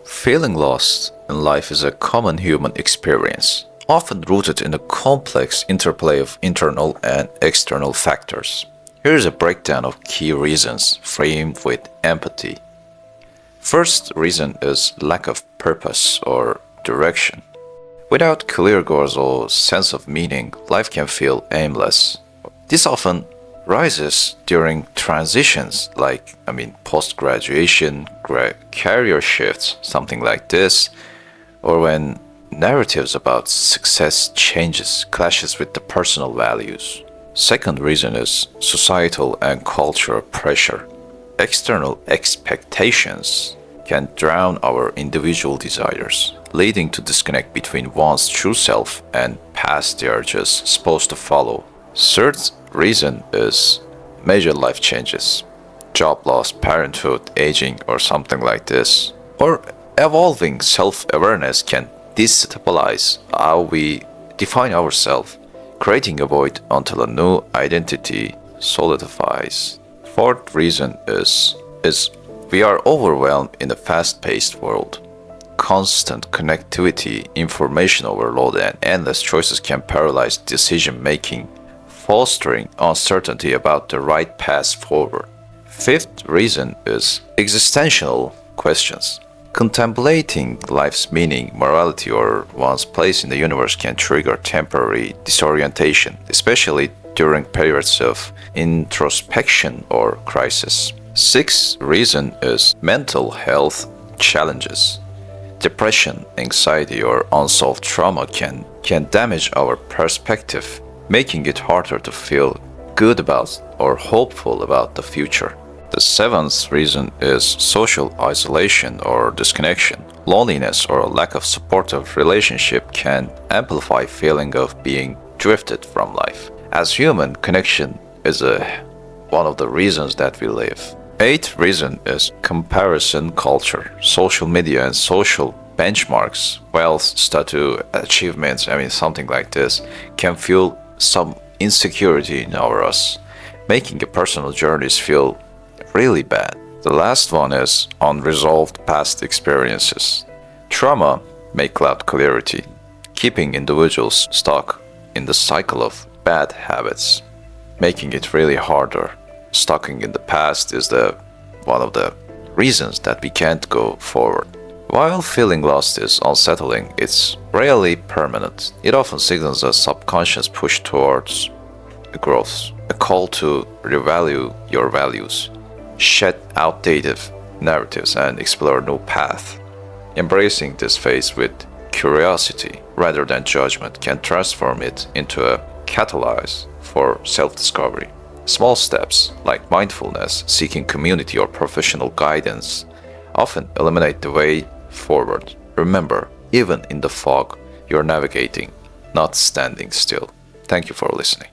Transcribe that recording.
Feeling lost in life is a common human experience, often rooted in the complex interplay of internal and external factors. Here is a breakdown of key reasons framed with empathy. First reason is lack of purpose or direction. Without clear goals or sense of meaning, life can feel aimless. This often rises during transitions like post-graduation, career shifts, something like this, or when narratives about success clashes with the personal values. Second reason is societal and cultural pressure. External expectations can drown our individual desires, leading to disconnect between one's true self and paths they are just supposed to follow. Third reason is major life changes, job loss, parenthood, aging, or something like this. Or evolving self-awareness can destabilize how we define ourselves, creating a void until a new identity solidifies. Fourth reason is we are overwhelmed in a fast-paced world. Constant connectivity, information overload, and endless choices can paralyze decision-making, fostering uncertainty about the right path forward. Fifth reason is existential questions. Contemplating life's meaning, morality, or one's place in the universe can trigger temporary disorientation, especially during periods of introspection or crisis. Sixth reason is mental health challenges. Depression, anxiety, or unsolved trauma can damage our perspective, making it harder to feel good about or hopeful about the future. The seventh reason is social isolation or disconnection. Loneliness or a lack of supportive relationship can amplify feeling of being drifted from life. As human, connection is one of the reasons that we live. Eighth reason is comparison culture. Social media and social benchmarks, wealth, status, achievements, something like this, can fuel some insecurity in us, making a personal journeys feel really bad. The last one is unresolved past experiences. Trauma may cloud clarity, keeping individuals stuck in the cycle of bad habits, making it really harder. Stuck in the past is one of the reasons that we can't go forward. While feeling lost is unsettling, it's rarely permanent. It often signals a subconscious push towards growth, a call to revalue your values, shed outdated narratives, and explore a new path. Embracing this phase with curiosity rather than judgment can transform it into a catalyst for self-discovery. Small steps like mindfulness, seeking community, or professional guidance often illuminate the way forward. Remember, even in the fog, you're navigating, not standing still. Thank you for listening.